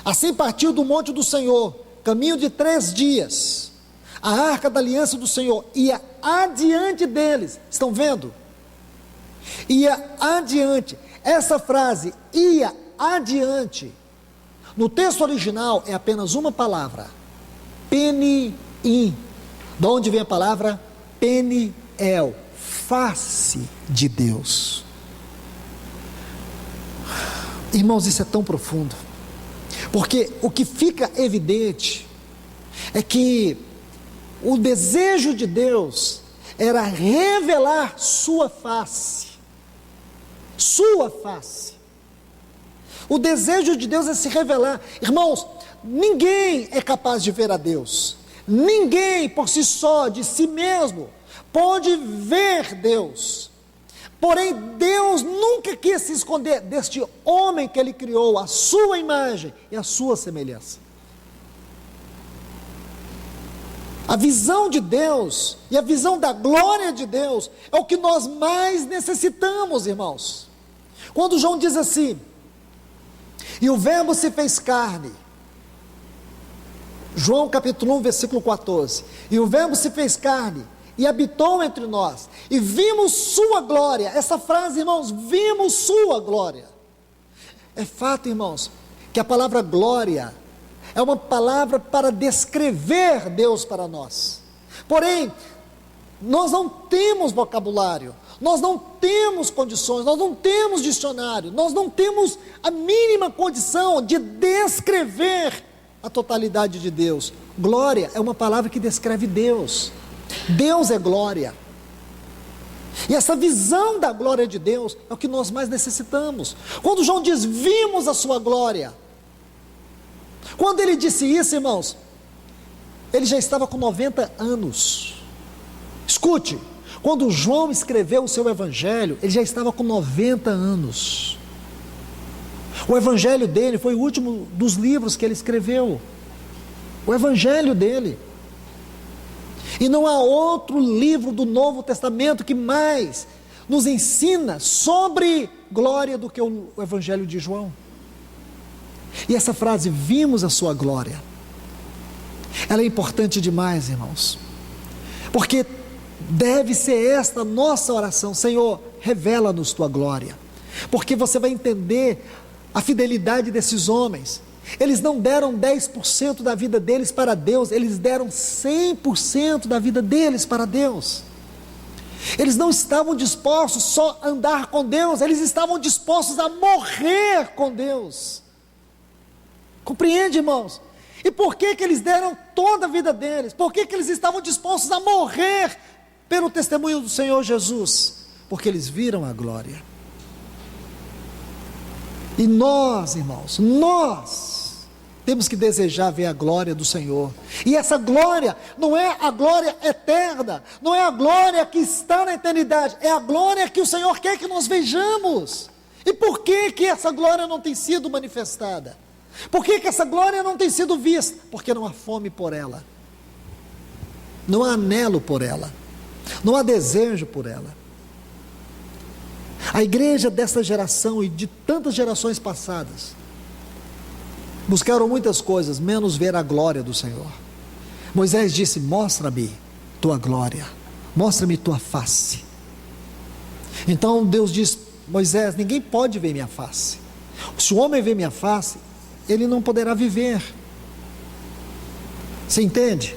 Assim partiu do monte do Senhor, caminho de 3 dias, a arca da aliança do Senhor ia adiante deles, estão vendo? Ia adiante, essa frase, ia adiante, no texto original é apenas uma palavra, peniim, de onde vem a palavra peniel, face de Deus. Irmãos, isso é tão profundo, porque o que fica evidente é que o desejo de Deus era revelar sua face. O desejo de Deus é se revelar. Irmãos, ninguém é capaz de ver a Deus. Ninguém por si só, de si mesmo, pode ver Deus. Porém, Deus nunca quis se esconder deste homem que Ele criou, a sua imagem e a sua semelhança. A visão de Deus e a visão da glória de Deus é o que nós mais necessitamos, irmãos. Quando João diz assim, e o verbo se fez carne, João capítulo 1, versículo 14, e o verbo se fez carne, e habitou entre nós, e vimos sua glória. Essa frase, irmãos, vimos sua glória. É fato, irmãos, que a palavra glória é uma palavra para descrever Deus para nós. Porém, nós não temos vocabulário, nós não temos condições, nós não temos dicionário, nós não temos a mínima condição de descrever a totalidade de Deus. Glória é uma palavra que descreve Deus. Deus é glória. E essa visão da glória de Deus é o que nós mais necessitamos. Quando João diz, vimos a sua glória. Quando ele disse isso, irmãos, ele já estava com 90 anos. Escute, quando João escreveu o seu evangelho, ele já estava com 90 anos. O evangelho dele foi o último dos livros que ele escreveu. O evangelho dele. E não há outro livro do Novo Testamento que mais nos ensina sobre glória do que o Evangelho de João. E essa frase, vimos a sua glória, ela é importante demais, irmãos, porque deve ser esta nossa oração: Senhor, revela-nos tua glória, porque você vai entender a fidelidade desses homens. Eles não deram 10% da vida deles para Deus, eles deram 100% da vida deles para Deus. Eles não estavam dispostos só a andar com Deus, eles estavam dispostos a morrer com Deus. Compreende, irmãos? E por que eles deram toda a vida deles? Por que eles estavam dispostos a morrer pelo testemunho do Senhor Jesus? Porque eles viram a glória. E nós, irmãos, nós temos que desejar ver a glória do Senhor. E essa glória não é a glória eterna, não é a glória que está na eternidade, é a glória que o Senhor quer que nós vejamos. E por que essa glória não tem sido manifestada? Por que essa glória não tem sido vista? Porque não há fome por ela, não há anelo por ela, não há desejo por ela. A igreja dessa geração e de tantas gerações passadas Buscaram muitas coisas, menos ver a glória do Senhor. Moisés disse: mostra-me tua glória, mostra-me tua face. Então Deus diz: Moisés, ninguém pode ver minha face. Se o homem ver minha face, ele não poderá viver. Você entende?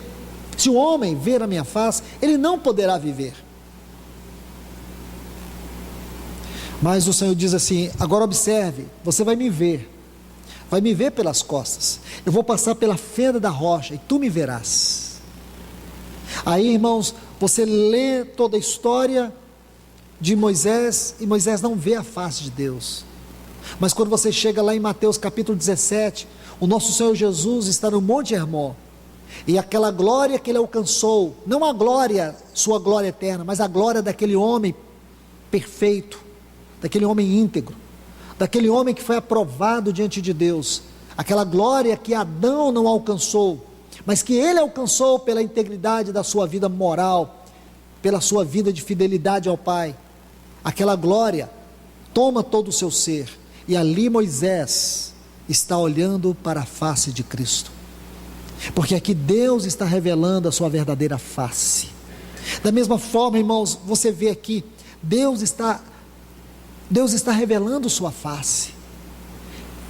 Se o homem ver a minha face, ele não poderá viver. Mas o Senhor diz assim: agora observe, você vai me ver pelas costas, eu vou passar pela fenda da rocha e tu me verás. Aí, irmãos, você lê toda a história de Moisés, e Moisés não vê a face de Deus. Mas quando você chega lá em Mateus capítulo 17, o nosso Senhor Jesus está no Monte Hermon, e aquela glória que ele alcançou, não a glória, sua glória eterna, mas a glória daquele homem perfeito, daquele homem íntegro, daquele homem que foi aprovado diante de Deus, aquela glória que Adão não alcançou, mas que ele alcançou pela integridade da sua vida moral, pela sua vida de fidelidade ao Pai. Aquela glória toma todo o seu ser, e ali Moisés está olhando para a face de Cristo, porque aqui Deus está revelando a sua verdadeira face. Da mesma forma, irmãos, você vê aqui, Deus está revelando sua face.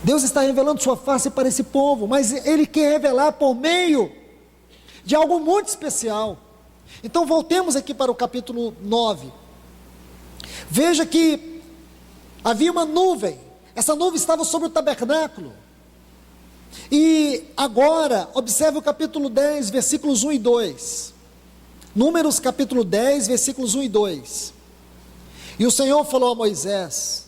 Deus está revelando sua face para esse povo, mas Ele quer revelar por meio de algo muito especial. Então voltemos aqui para o capítulo 9. Veja que havia uma nuvem, essa nuvem estava sobre o tabernáculo. E agora, observe o capítulo 10, versículos 1 e 2. Números capítulo 10, versículos 1 e 2. E o Senhor falou a Moisés: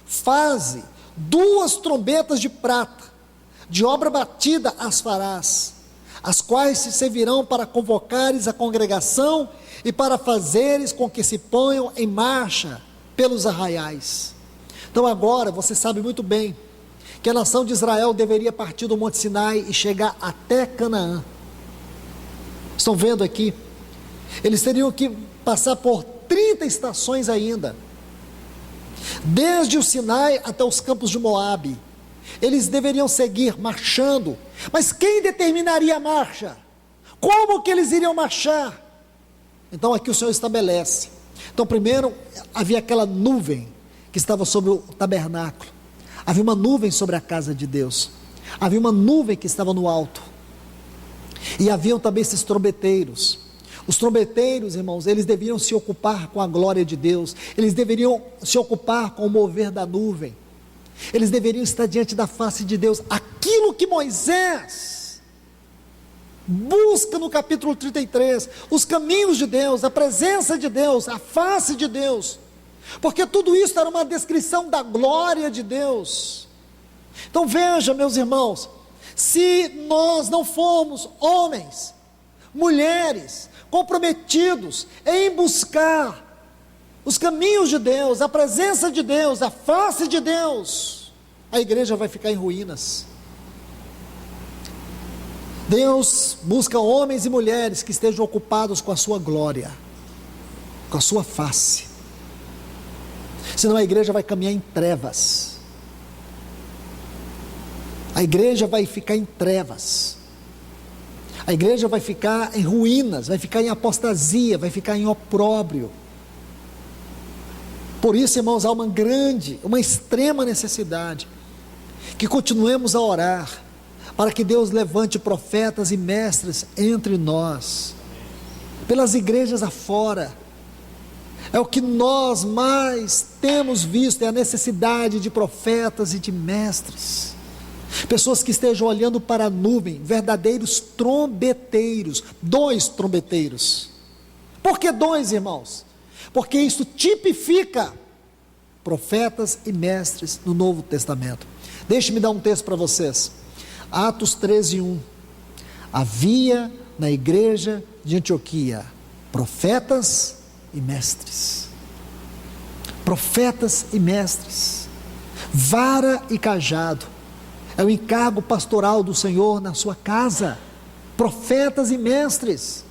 faze 2 trombetas de prata, de obra batida as farás, as quais se servirão para convocares a congregação e para fazeres com que se ponham em marcha pelos arraiais. Então agora você sabe muito bem que a nação de Israel deveria partir do Monte Sinai e chegar até Canaã. Estão vendo aqui? Eles teriam que passar por 30 estações ainda, desde o Sinai até os campos de Moabe. Eles deveriam seguir marchando, mas quem determinaria a marcha? Como que eles iriam marchar? Então aqui o Senhor estabelece. Então primeiro havia aquela nuvem que estava sobre o tabernáculo, havia uma nuvem sobre a casa de Deus, havia uma nuvem que estava no alto, e haviam também esses trombeteiros. Os trombeteiros, irmãos, eles deveriam se ocupar com a glória de Deus, eles deveriam se ocupar com o mover da nuvem, eles deveriam estar diante da face de Deus. Aquilo que Moisés busca no capítulo 33, os caminhos de Deus, a presença de Deus, a face de Deus, porque tudo isso era uma descrição da glória de Deus. Então veja, meus irmãos, se nós não formos homens, mulheres, comprometidos em buscar os caminhos de Deus, a presença de Deus, a face de Deus, a igreja vai ficar em ruínas. Deus busca homens e mulheres que estejam ocupados com a sua glória, com a sua face, senão a igreja vai caminhar em trevas, a igreja vai ficar em trevas, a igreja vai ficar em ruínas, vai ficar em apostasia, vai ficar em opróbrio. Por isso, irmãos, há uma extrema necessidade que continuemos a orar para que Deus levante profetas e mestres entre nós, pelas igrejas afora. É o que nós mais temos visto, é a necessidade de profetas e de mestres, pessoas que estejam olhando para a nuvem, verdadeiros trombeteiros, 2 trombeteiros. Por que 2, irmãos? Porque isso tipifica profetas e mestres no Novo Testamento. Deixe-me dar um texto para vocês, Atos 13:1. Havia na igreja de Antioquia profetas e mestres, profetas e mestres, vara e cajado, é o encargo pastoral do Senhor na sua casa, profetas e mestres,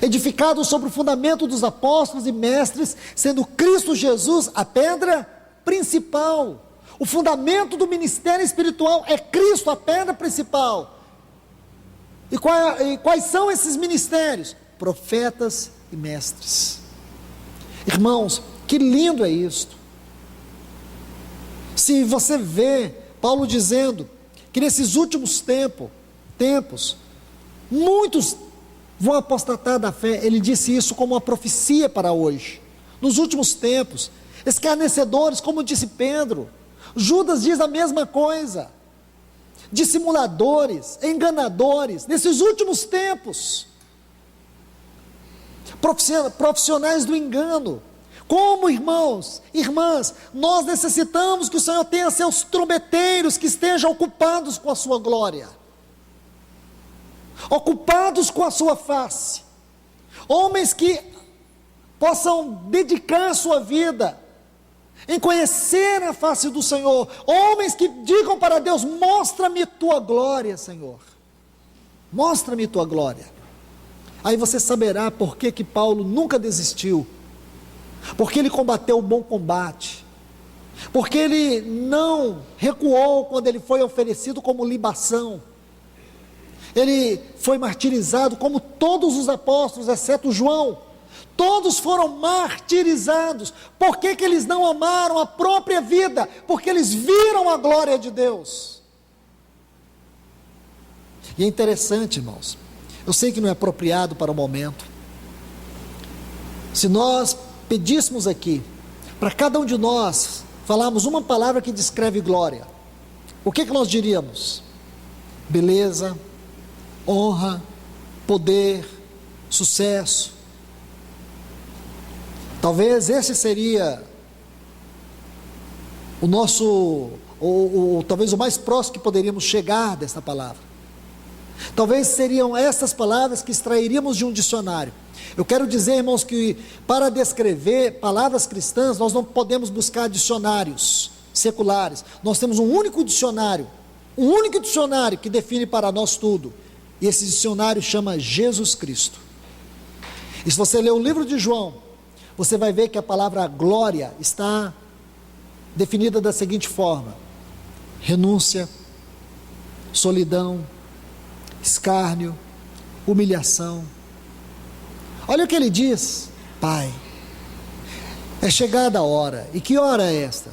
edificados sobre o fundamento dos apóstolos e mestres, sendo Cristo Jesus a pedra principal, O fundamento do ministério espiritual é Cristo, a pedra principal. E quais são esses ministérios? Profetas e mestres. Irmãos, que lindo é isto. Se você vê Paulo dizendo que nesses últimos tempos, muitos vão apostatar da fé. Ele disse isso como uma profecia para hoje. Nos últimos tempos, escarnecedores, como disse Pedro. Judas diz a mesma coisa. Dissimuladores, enganadores, nesses últimos tempos. Profissionais do engano. Como, irmãos, irmãs, nós necessitamos que o Senhor tenha seus trombeteiros que estejam ocupados com a sua glória, ocupados com a sua face, homens que possam dedicar a sua vida em conhecer a face do Senhor, homens que digam para Deus: mostra-me tua glória, Senhor, mostra-me tua glória. Aí você saberá por que Paulo nunca desistiu, porque ele combateu o bom combate, porque ele não recuou quando ele foi oferecido como libação. Ele foi martirizado como todos os apóstolos, exceto João. Todos foram martirizados. Por que eles não amaram a própria vida? Porque eles viram a glória de Deus. E é interessante, irmãos, eu sei que não é apropriado para o momento. Se nós pedíssemos aqui, para cada um de nós, falarmos uma palavra que descreve glória, o que nós diríamos? Beleza, honra, poder, sucesso. Talvez esse seria o nosso, talvez o mais próximo que poderíamos chegar dessa palavra. Talvez seriam essas palavras que extrairíamos de um dicionário. Eu quero dizer, irmãos, que para descrever palavras cristãs, nós não podemos buscar dicionários seculares. Nós temos um único dicionário que define para nós tudo. E esse dicionário chama Jesus Cristo. E se você ler o livro de João, você vai ver que a palavra glória está definida da seguinte forma: renúncia, solidão, escárnio, humilhação. Olha o que ele diz: Pai, é chegada a hora. E que hora é esta?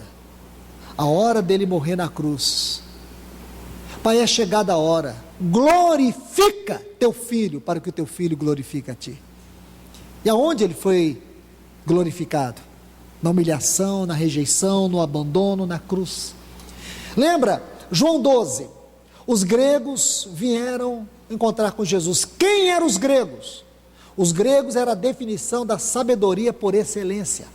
A hora dele morrer na cruz. Pai, é chegada a hora, glorifica teu filho, para que o teu filho glorifique a ti. E aonde ele foi glorificado? Na humilhação, na rejeição, no abandono, na cruz. Lembra, João 12, os gregos vieram encontrar com Jesus. Quem eram os gregos? Os gregos era a definição da sabedoria por excelência.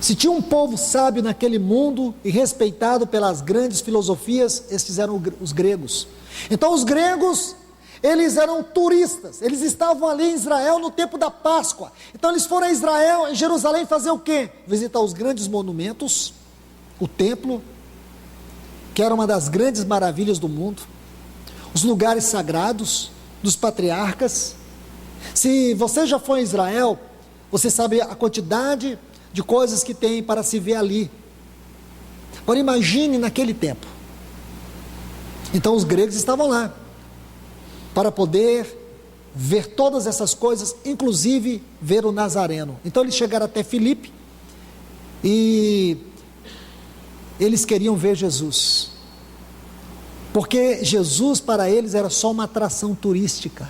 Se tinha um povo sábio naquele mundo e respeitado pelas grandes filosofias, esses eram os gregos. Então os gregos, eles eram turistas, eles estavam ali em Israel no tempo da Páscoa. Então eles foram a Israel, em Jerusalém, fazer o quê? Visitar os grandes monumentos, o templo, que era uma das grandes maravilhas do mundo, os lugares sagrados dos patriarcas. Se você já foi a Israel, você sabe a quantidade de coisas que tem para se ver ali. Agora imagine naquele tempo. Então os gregos estavam lá para poder ver todas essas coisas, inclusive ver o Nazareno. Então eles chegaram até Filipe e eles queriam ver Jesus, porque Jesus para eles era só uma atração turística.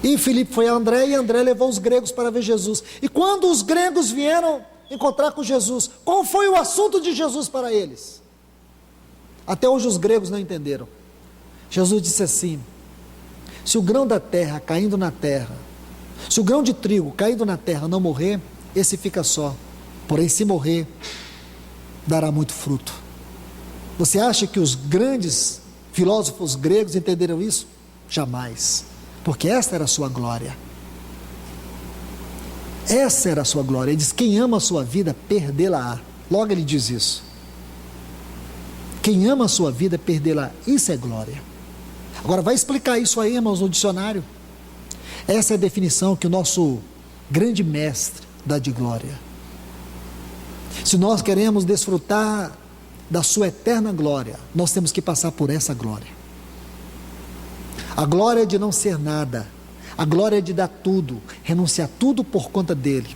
E Filipe foi a André, e André levou os gregos para ver Jesus. E quando os gregos vieram encontrar com Jesus, qual foi o assunto de Jesus para eles? Até hoje os gregos não entenderam. Jesus disse assim: se o grão da terra caindo na terra, se o grão de trigo caindo na terra não morrer, esse fica só, porém se morrer, dará muito fruto. Você acha que os grandes filósofos gregos entenderam isso? Jamais. Porque essa era a sua glória. Essa era a sua glória. Ele diz: quem ama a sua vida, perdê-la-á. Logo ele diz isso. Quem ama a sua vida, perdê-la-á. Isso é glória. Agora vai explicar isso aí, irmãos, no dicionário. Essa é a definição que o nosso grande mestre dá de glória. Se nós queremos desfrutar da sua eterna glória, nós temos que passar por essa glória. A glória de não ser nada, a glória de dar tudo, renunciar tudo por conta dele.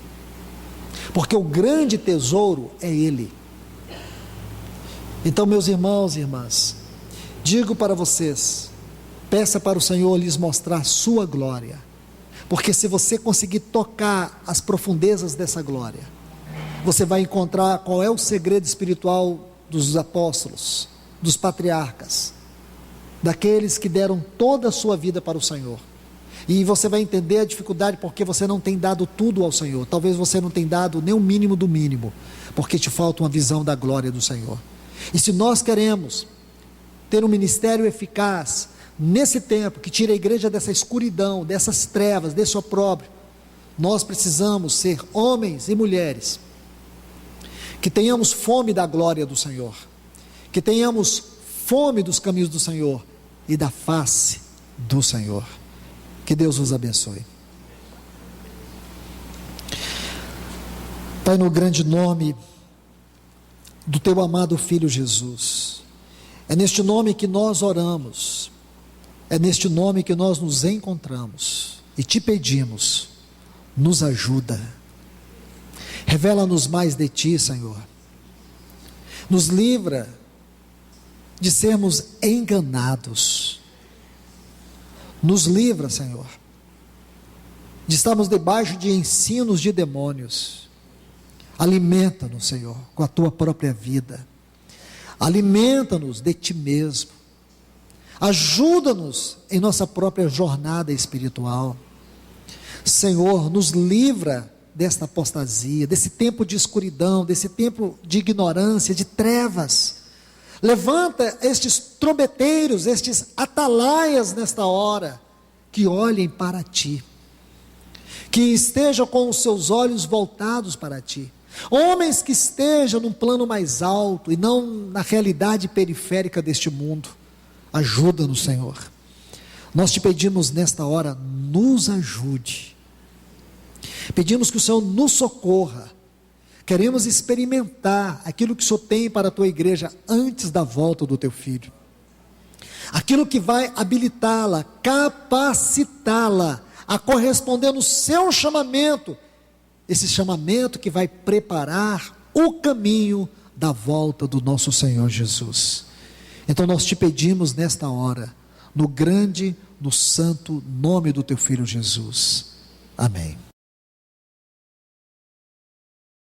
Porque o grande tesouro é ele. Então, meus irmãos e irmãs, digo para vocês, peça para o Senhor lhes mostrar sua glória. Porque se você conseguir tocar as profundezas dessa glória, você vai encontrar qual é o segredo espiritual dos apóstolos, dos patriarcas, daqueles que deram toda a sua vida para o Senhor. E você vai entender a dificuldade porque você não tem dado tudo ao Senhor. Talvez você não tenha dado nem o mínimo do mínimo, porque te falta uma visão da glória do Senhor. E se nós queremos ter um ministério eficaz nesse tempo, que tira a igreja dessa escuridão, dessas trevas, desse opróbrio, nós precisamos ser homens e mulheres que tenhamos fome da glória do Senhor, que tenhamos fome dos caminhos do Senhor e da face do Senhor. Que Deus vos abençoe. Pai, no grande nome do teu amado Filho Jesus, é neste nome que nós oramos, é neste nome que nós nos encontramos e te pedimos, nos ajuda, revela-nos mais de ti, Senhor, nos livra de sermos enganados, nos livra, Senhor, de estarmos debaixo de ensinos de demônios. Alimenta-nos, Senhor, com a tua própria vida, alimenta-nos de ti mesmo, ajuda-nos em nossa própria jornada espiritual. Senhor, nos livra desta apostasia, desse tempo de escuridão, desse tempo de ignorância, de trevas. Levanta estes trombeteiros, estes atalaias nesta hora, que olhem para ti, que estejam com os seus olhos voltados para ti, homens que estejam num plano mais alto e não na realidade periférica deste mundo. Ajuda-nos, Senhor. Nós te pedimos nesta hora, nos ajude, pedimos que o Senhor nos socorra. Queremos experimentar aquilo que o Senhor tem para a tua igreja antes da volta do teu Filho, aquilo que vai habilitá-la, capacitá-la a corresponder no seu chamamento, esse chamamento que vai preparar o caminho da volta do nosso Senhor Jesus. Então nós te pedimos nesta hora, no grande, no santo nome do teu Filho Jesus. Amém.